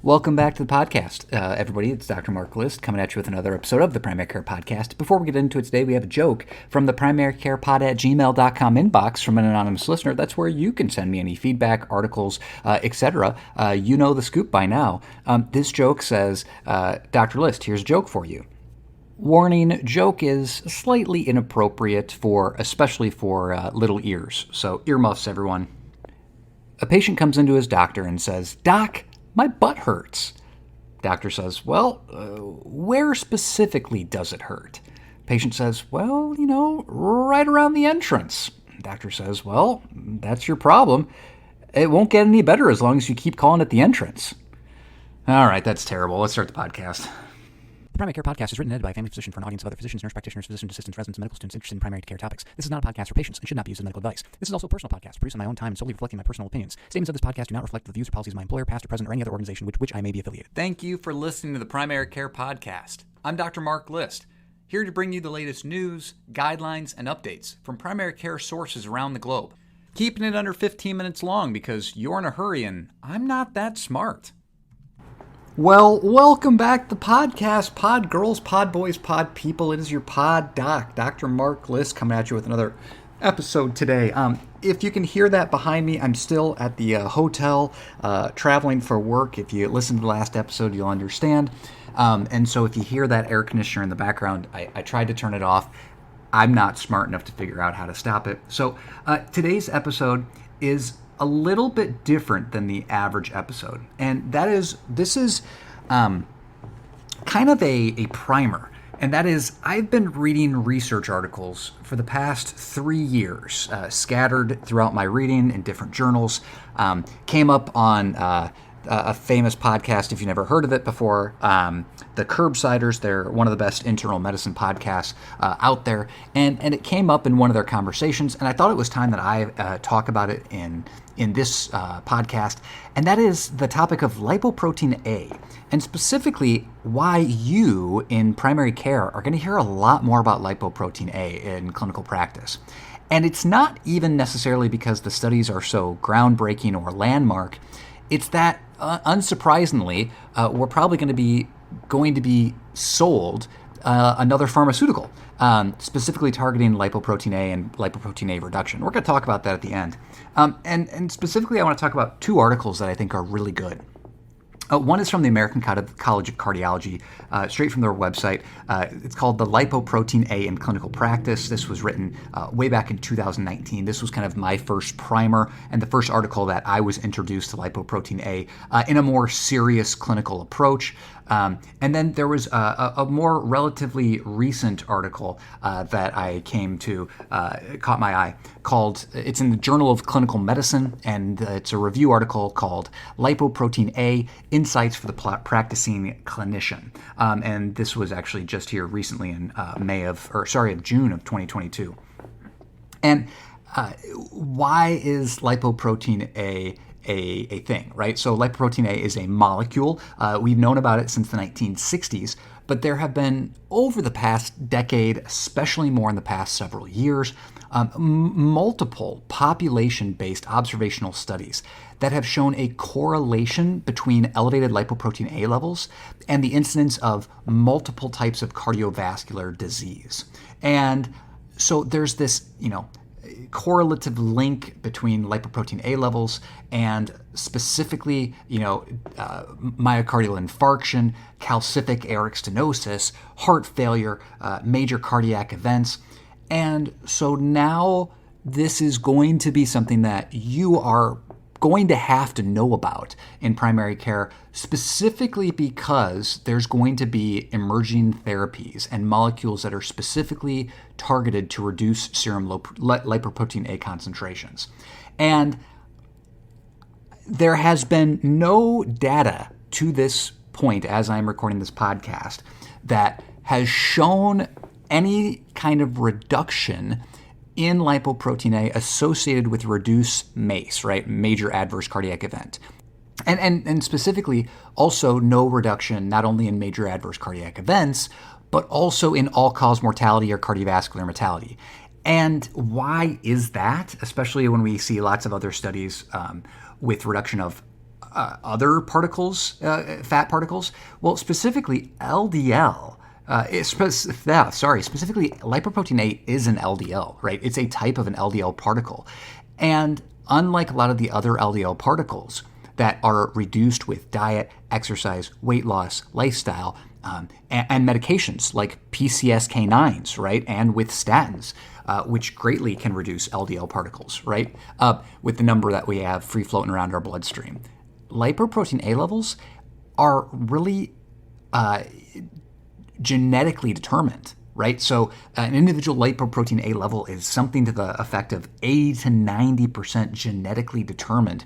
Welcome back to the podcast, everybody. It's Dr. Mark List coming at you with another episode of the Primary Care Podcast. Before we get into it today, we have a joke from the primarycarepod@gmail.com inbox from an anonymous listener. That's where you can send me any feedback, articles, etc. You know the scoop by now. This joke says, Dr. List, here's a joke for you. Warning, joke is slightly inappropriate especially for little ears. So earmuffs, everyone. A patient comes into his doctor and says, "Doc, my butt hurts." Doctor says, "Well, where specifically does it hurt?" Patient says, "Well, right around the entrance." Doctor says, "Well, that's your problem. It won't get any better as long as you keep calling it the entrance." All right, that's terrible. Let's start the podcast. The Primary Care Podcast is written and edited by a family physician for an audience of other physicians, nurse practitioners, physician assistants, residents, and medical students interested in primary care topics. This is not a podcast for patients and should not be used as medical advice. This is also a personal podcast produced on my own time and solely reflecting my personal opinions. Statements of this podcast do not reflect the views or policies of my employer, past or present, or any other organization with which I may be affiliated. Thank you for listening to the Primary Care Podcast. I'm Dr. Mark List, here to bring you the latest news, guidelines, and updates from primary care sources around the globe. Keeping it under 15 minutes long because you're in a hurry and I'm not that smart. Well, welcome back to the podcast, pod girls, pod boys, pod people. It is your pod doc, Dr. Mark List, coming at you with another episode today. If you can hear that behind me, I'm still at the hotel traveling for work. If you listen to the last episode, you'll understand. And so if you hear that air conditioner in the background, I tried to turn it off. I'm not smart enough to figure out how to stop it. So today's episode is a little bit different than the average episode. And this is kind of a primer. And that is, I've been reading research articles for the past 3 years, scattered throughout my reading in different journals. Came up on a famous podcast, if you've never heard of it before, the Curbsiders. They're one of the best internal medicine podcasts out there. And it came up in one of their conversations, and I thought it was time that I talk about it in this podcast, and that is the topic of LipoproteinA, and specifically why you in primary care are going to hear a lot more about LipoproteinA in clinical practice. And it's not even necessarily because the studies are so groundbreaking or landmark. It's that, unsurprisingly, we're probably going to be sold another pharmaceutical, specifically targeting lipoprotein A and lipoprotein A reduction. We're going to talk about that at the end. And specifically, I want to talk about 2 articles that I think are really good. One is from the American College of Cardiology, straight from their website. It's called The Lipoprotein A in Clinical Practice. This was written way back in 2019. This was kind of my first primer and the first article that I was introduced to lipoprotein A in a more serious clinical approach. And then there was a more relatively recent article that I came to, caught my eye, it's in the Journal of Clinical Medicine, and it's a review article called Lipoprotein A, Insights for the Practicing Clinician. And this was actually just here recently in June of 2022. And why is lipoprotein A thing, right? So lipoprotein A is a molecule. We've known about it since the 1960s, but there have been, over the past decade, especially more in the past several years, multiple population-based observational studies that have shown a correlation between elevated lipoprotein A levels and the incidence of multiple types of cardiovascular disease. And so there's this, correlative link between lipoprotein A levels and specifically, myocardial infarction, calcific aortic stenosis, heart failure, major cardiac events. And so now this is going to be something that you are going to have to know about in primary care, specifically because there's going to be emerging therapies and molecules that are specifically targeted to reduce serum lipoprotein A concentrations. And there has been no data to this point, as I'm recording this podcast, that has shown any kind of reduction in lipoprotein A associated with reduced MACE, right? Major adverse cardiac event. And specifically, also no reduction not only in major adverse cardiac events, but also in all-cause mortality or cardiovascular mortality. And why is that? Especially when we see lots of other studies with reduction of other particles, fat particles? Well, specifically LDL. Specifically, lipoprotein(a) is an LDL, right? It's a type of an LDL particle. And unlike a lot of the other LDL particles that are reduced with diet, exercise, weight loss, lifestyle, and medications like PCSK9s, right? And with statins, which greatly can reduce LDL particles, right? With the number that we have free floating around our bloodstream. Lipoprotein(a) levels are really genetically determined, right? So an individual lipoprotein(a) level is something to the effect of 80 to 90% genetically determined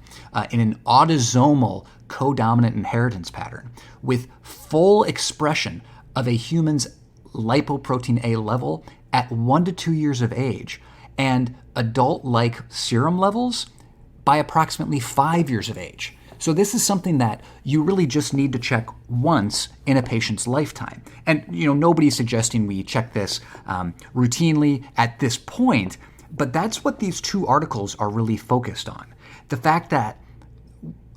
in an autosomal codominant inheritance pattern with full expression of a human's lipoprotein(a) level at 1 to 2 years of age and adult-like serum levels by approximately 5 years of age. So this is something that you really just need to check once in a patient's lifetime. And nobody's suggesting we check this routinely at this point, but that's what these two articles are really focused on. The fact that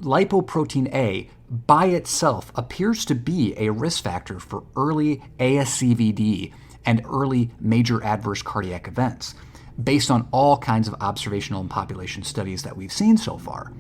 lipoprotein(a) by itself appears to be a risk factor for early ASCVD and early major adverse cardiac events, based on all kinds of observational and population studies that we've seen so far.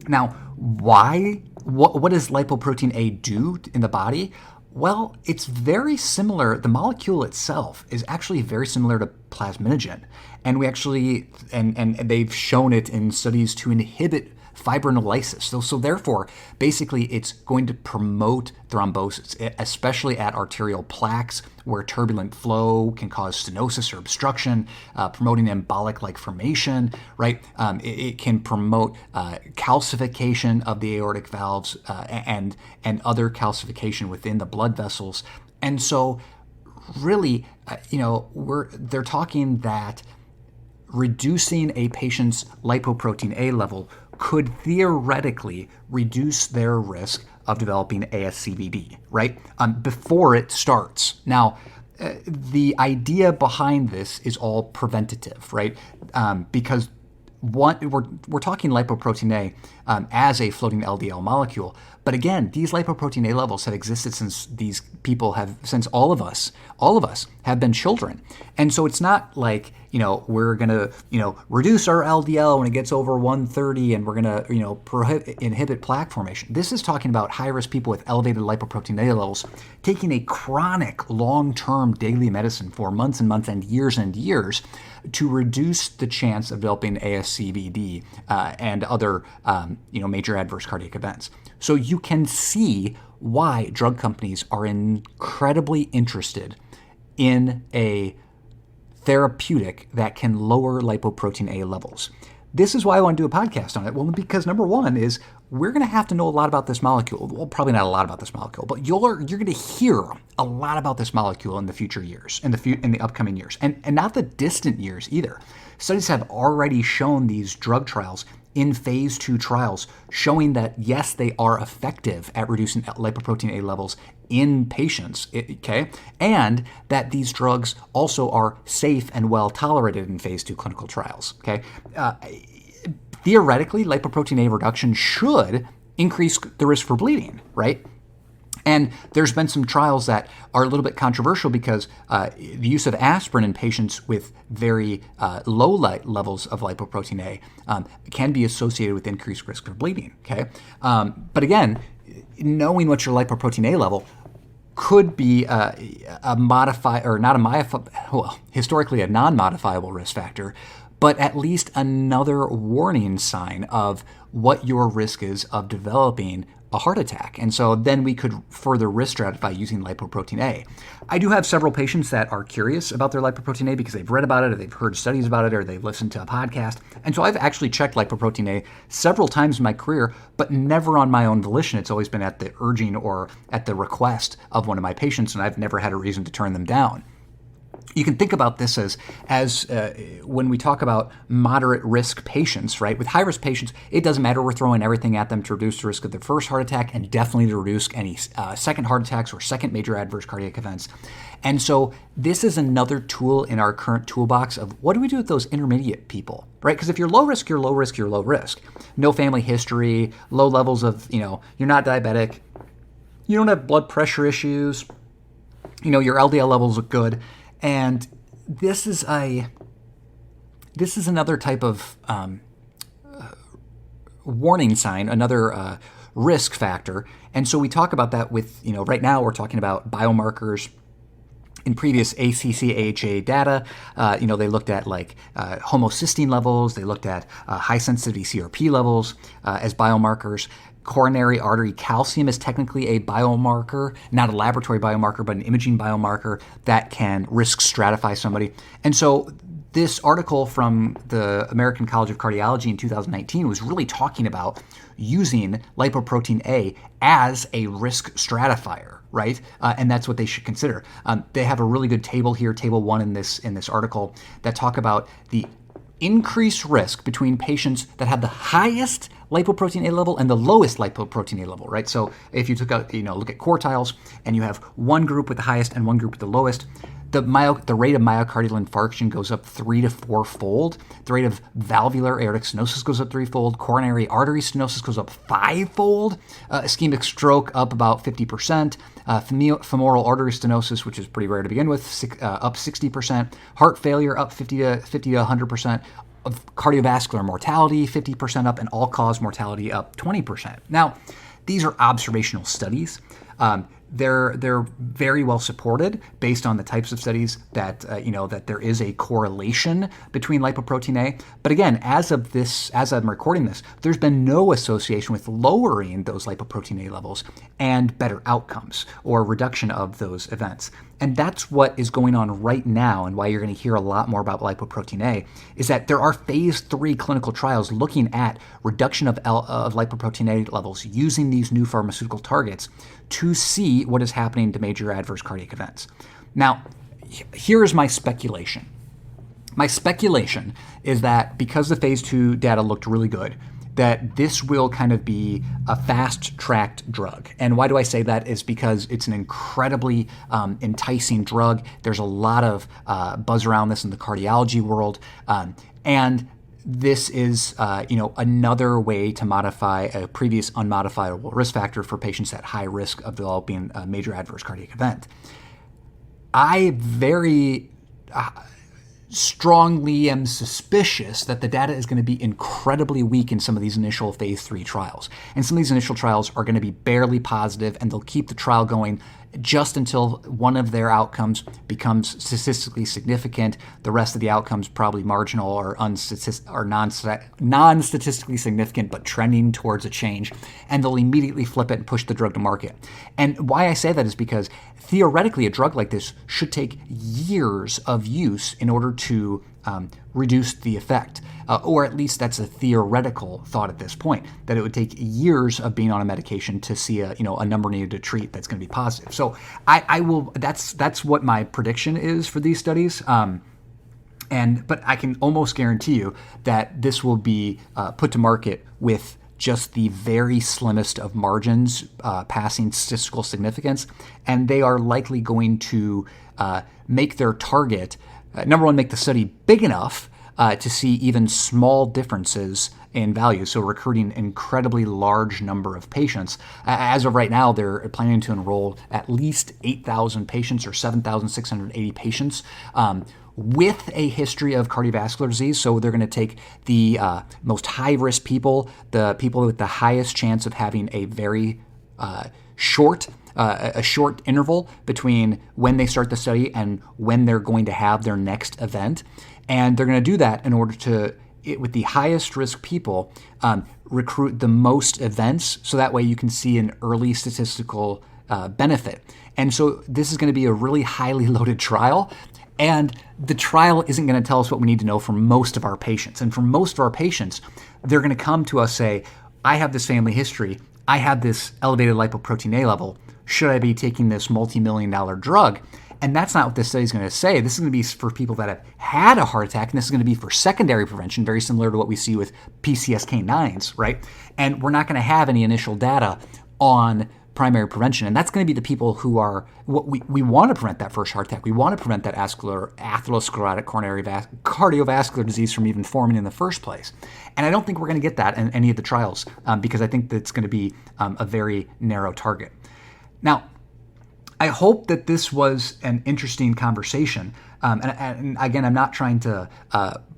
Now, why? What does lipoprotein(a) do in the body? Well, it's very similar. The molecule itself is actually very similar to plasminogen, and we actually and they've shown it in studies to inhibit fibrinolysis. So therefore, basically, it's going to promote thrombosis, especially at arterial plaques where turbulent flow can cause stenosis or obstruction, promoting embolic-like formation, right? It can promote calcification of the aortic valves and other calcification within the blood vessels. And so really, they're talking that reducing a patient's lipoprotein(a) level could theoretically reduce their risk of developing ASCVD, right? Before it starts. Now, the idea behind this is all preventative, right? Because we're talking lipoprotein(a) as a floating LDL molecule, but again, these lipoprotein(a) levels have existed since since all of us have been children, and so it's not like we're gonna reduce our LDL when it gets over 130, and we're gonna inhibit plaque formation. This is talking about high-risk people with elevated lipoprotein(a) levels taking a chronic, long-term daily medicine for months and months and years to reduce the chance of developing ASCVD and other major adverse cardiac events. So you can see why drug companies are incredibly interested in a therapeutic that can lower lipoprotein(a) levels. This is why I want to do a podcast on it. Well, because number one is we're going to have to know a lot about this molecule. Well, probably not a lot about this molecule, but you're going to hear a lot about this molecule in the future years, in the upcoming years, and not the distant years either. Studies have already shown these drug trials in phase 2 trials showing that, yes, they are effective at reducing lipoprotein(a) levels in patients, okay? And that these drugs also are safe and well tolerated in phase 2 clinical trials, okay? Theoretically, lipoprotein(a) reduction should increase the risk for bleeding, right? And there's been some trials that are a little bit controversial because the use of aspirin in patients with very low levels of lipoprotein(a) can be associated with increased risk for bleeding. Okay, but again, knowing what your lipoprotein(a) level could be historically a non-modifiable risk factor, but at least another warning sign of what your risk is of developing a heart attack. And so then we could further risk stratify using lipoprotein(a). I do have several patients that are curious about their lipoprotein(a) because they've read about it, or they've heard studies about it, or they've listened to a podcast. And so I've actually checked lipoprotein(a) several times in my career, but never on my own volition. It's always been at the urging or at the request of one of my patients, and I've never had a reason to turn them down. You can think about this as when we talk about moderate risk patients, right? With high risk patients, it doesn't matter. We're throwing everything at them to reduce the risk of their first heart attack and definitely to reduce any second heart attacks or second major adverse cardiac events. And so this is another tool in our current toolbox of what do we do with those intermediate people, right? Because if you're low risk, you're low risk, you're low risk. No family history, low levels of, you're not diabetic, you don't have blood pressure issues, your LDL levels look good. And this is another type of warning sign, another risk factor. And so we talk about that with, right now we're talking about biomarkers. In previous ACC-AHA data, they looked at homocysteine levels, they looked at high sensitivity CRP levels as biomarkers. Coronary artery calcium is technically a biomarker, not a laboratory biomarker, but an imaging biomarker that can risk stratify somebody. And so this article from the American College of Cardiology in 2019 was really talking about using lipoprotein(a) as a risk stratifier, right? And that's what they should consider. They have a really good table here, table 1 in this article, that talk about the increased risk between patients that have the highest lipoprotein(a) level and the lowest lipoprotein(a) level, right? So if you look at quartiles and you have one group with the highest and one group with the lowest, the rate of myocardial infarction goes up 3 to 4-fold. The rate of valvular aortic stenosis goes up 3-fold. Coronary artery stenosis goes up 5-fold. Ischemic stroke up about 50%. Femoral artery stenosis, which is pretty rare to begin with, up 60%. Heart failure up 50 to 100%. Of cardiovascular mortality 50% up, and all-cause mortality up 20%. Now, these are observational studies. They're very well supported based on the types of studies that that there is a correlation between lipoprotein(a). But again, as I'm recording this, there's been no association with lowering those lipoprotein(a) levels and better outcomes or reduction of those events. And that's what is going on right now, and why you're going to hear a lot more about lipoprotein(a), is that there are phase 3 clinical trials looking at reduction of lipoprotein(a) levels using these new pharmaceutical targets to see what is happening to major adverse cardiac events. Now, here is my speculation. My speculation is that because the phase 2 data looked really good, that this will kind of be a fast-tracked drug. And why do I say that? Is because it's an incredibly enticing drug. There's a lot of buzz around this in the cardiology world. And this is another way to modify a previous unmodifiable risk factor for patients at high risk of developing a major adverse cardiac event. I very strongly am suspicious that the data is going to be incredibly weak in some of these initial phase 3 trials. And some of these initial trials are going to be barely positive, and they'll keep the trial going just until one of their outcomes becomes statistically significant. The rest of the outcomes probably marginal or non-statistically significant, but trending towards a change. And they'll immediately flip it and push the drug to market. And why I say that is because theoretically, a drug like this should take years of use in order to reduce the effect. Or at least that's a theoretical thought at this point, that it would take years of being on a medication to see a number needed to treat that's going to be positive. So I will. That's what my prediction is for these studies. But I can almost guarantee you that this will be put to market with just the very slimmest of margins passing statistical significance, and they are likely going to make their target, number one, make the study big enough to see even small differences in value, so recruiting an incredibly large number of patients. As of right now, they're planning to enroll at least 8,000 patients or 7,680 patients with a history of cardiovascular disease. So they're going to take the most high-risk people, the people with the highest chance of having a very short interval between when they start the study and when they're going to have their next event. And they're going to do that in order to, with the highest risk people, recruit the most events, so that way you can see an early statistical benefit. And so this is going to be a really highly loaded trial. And the trial isn't going to tell us what we need to know for most of our patients. And for most of our patients, they're going to come to us, say, I have this family history, I have this elevated lipoprotein(a) level, should I be taking this multi-million-dollar drug? And that's not what this study is going to say. This is going to be for people that have had a heart attack, and this is going to be for secondary prevention, very similar to what we see with PCSK9s, right? And we're not going to have any initial data on primary prevention. And that's going to be the people who are, what we want to prevent that first heart attack. We want to prevent that atherosclerotic coronary cardiovascular disease from even forming in the first place. And I don't think we're going to get that in any of the trials because I think that's going to be a very narrow target. Now, I hope that this was an interesting conversation. And again, I'm not trying to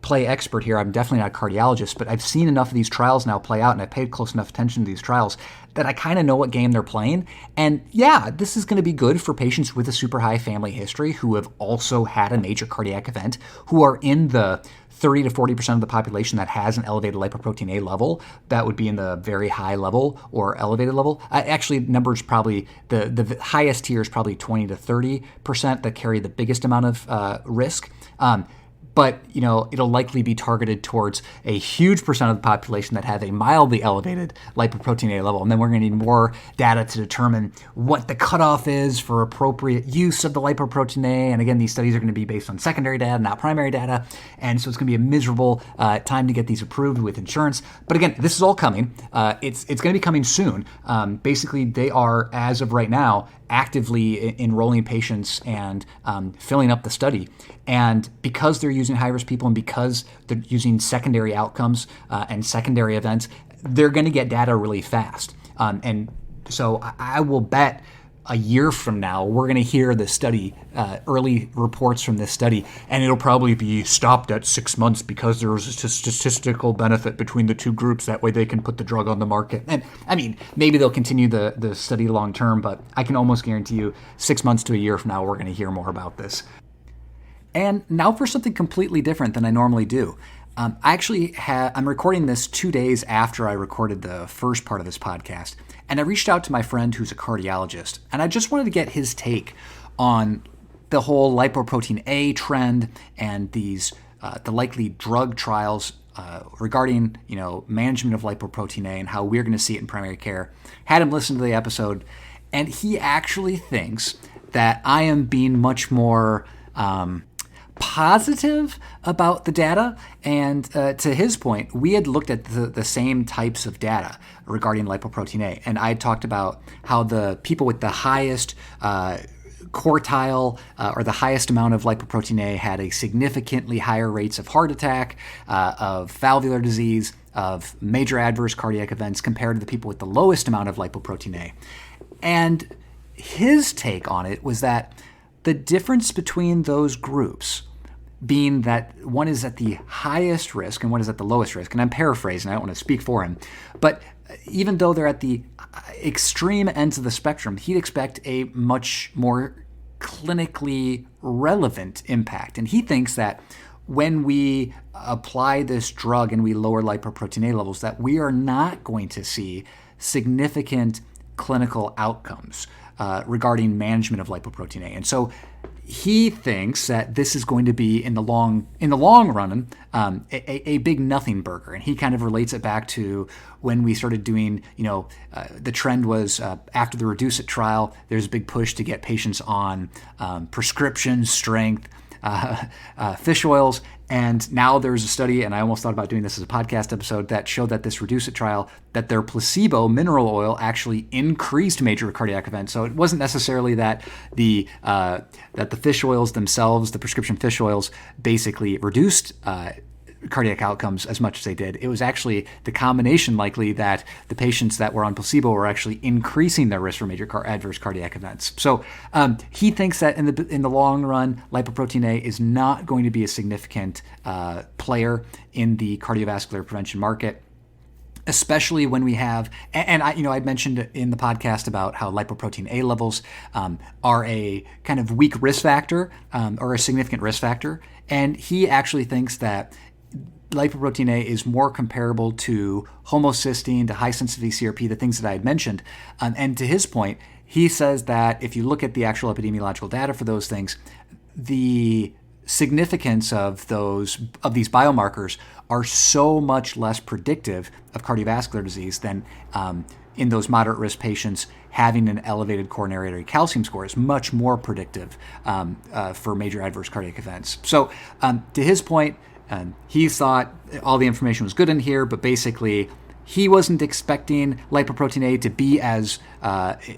play expert here. I'm definitely not a cardiologist, but I've seen enough of these trials now play out, and I paid close enough attention to these trials that I kind of know what game they're playing. And yeah, this is going to be good for patients with a super high family history who have also had a major cardiac event, who are in the 30 to 40% of the population that has an elevated lipoprotein(a) level. That would be in the very high level or elevated level. Actually, numbers probably, the highest tier is probably 20 to 30% that carry the biggest amount of risk. But, it'll likely be targeted towards a huge percent of the population that have a mildly elevated lipoprotein(a) level. And then we're going to need more data to determine what the cutoff is for appropriate use of the lipoprotein(a). And again, these studies are going to be based on secondary data, not primary data. And so it's going to be a miserable time to get these approved with insurance. But again, this is all coming. It's going to be coming soon. Basically, they are, as of right now, actively enrolling patients and filling up the study. And because they're using high-risk people and because they're using secondary outcomes and secondary events, they're going to get data really fast. And so I will bet a year from now, we're going to hear the study, early reports from this study, and it'll probably be stopped at 6 months because there was a statistical benefit between the two groups. That way they can put the drug on the market. And I mean, maybe they'll continue the study long term, but I can almost guarantee you 6 months to a year from now, we're going to hear more about this. And now for something completely different than I normally do. I'm recording this 2 days after I recorded the first part of this podcast, and I reached out to my friend who's a cardiologist, and I just wanted to get his take on the whole lipoprotein(a) trend and the likely drug trials regarding management of lipoprotein(a) and how we're going to see it in primary care. Had him listen to the episode, and he actually thinks that I am being much more positive about the data. And to his point, we had looked at the same types of data regarding lipoprotein(a), and I had talked about how the people with the highest quartile or the highest amount of lipoprotein(a) had a significantly higher rates of heart attack, of valvular disease, of major adverse cardiac events compared to the people with the lowest amount of lipoprotein(a). And his take on it was that the difference between those groups being that one is at the highest risk and one is at the lowest risk, and I'm paraphrasing, I don't want to speak for him, but even though they're at the extreme ends of the spectrum, he'd expect a much more clinically relevant impact. And he thinks that when we apply this drug and we lower lipoprotein(a) levels, that we are not going to see significant clinical outcomes regarding management of lipoprotein(a). And so he thinks that this is going to be in the long run a big nothing burger, and he kind of relates it back to when we started doing. The trend was after the Reduce It trial, there's a big push to get patients on prescription strength fish oils. And now there's a study, and I almost thought about doing this as a podcast episode, that showed that this Reduce It trial, that their placebo mineral oil actually increased major cardiac events. So it wasn't necessarily that the fish oils themselves, the prescription fish oils, basically reduced cardiac outcomes as much as they did. It was actually the combination, likely, that the patients that were on placebo were actually increasing their risk for major adverse cardiac events. So he thinks that in the long run, lipoprotein(a) is not going to be a significant player in the cardiovascular prevention market, especially when we have, and I'd mentioned in the podcast about how lipoprotein(a) levels are a kind of weak risk factor or a significant risk factor. And he actually thinks that lipoprotein(a) is more comparable to homocysteine, to high-sensitivity CRP, the things that I had mentioned. And to his point, he says that if you look at the actual epidemiological data for those things, the significance of these biomarkers are so much less predictive of cardiovascular disease than in those moderate risk patients, having an elevated coronary artery calcium score is much more predictive for major adverse cardiac events. So to his point, he thought all the information was good in here, but basically he wasn't expecting lipoprotein A to be as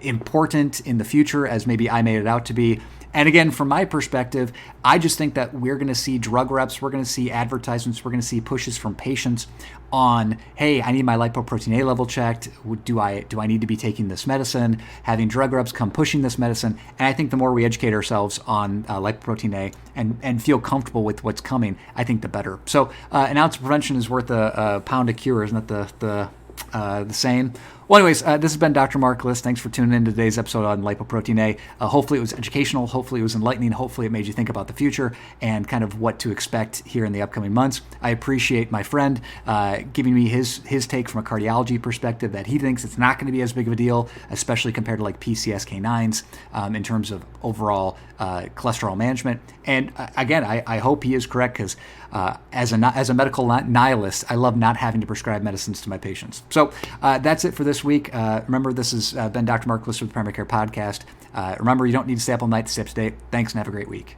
important in the future as maybe I made it out to be. And again, from my perspective, I just think that we're going to see drug reps, we're going to see advertisements, we're going to see pushes from patients on, hey, I need my lipoprotein A level checked. Do I need to be taking this medicine? Having drug reps come pushing this medicine. And I think the more we educate ourselves on lipoprotein A and feel comfortable with what's coming, I think the better. So an ounce of prevention is worth a pound of cure, isn't that the saying? Well, anyways, this has been Dr. Mark Liss. Thanks for tuning in to today's episode on lipoprotein A. Hopefully it was educational. Hopefully it was enlightening. Hopefully it made you think about the future and kind of what to expect here in the upcoming months. I appreciate my friend giving me his take from a cardiology perspective that he thinks it's not going to be as big of a deal, especially compared to like PCSK9s in terms of overall cholesterol management. And again, I hope he is correct because as a medical nihilist, I love not having to prescribe medicines to my patients. So that's it for this week. Remember, this has been Dr. Mark Liss with the Primary Care Podcast. Remember, you don't need to stay up all night to stay up to date. Thanks and have a great week.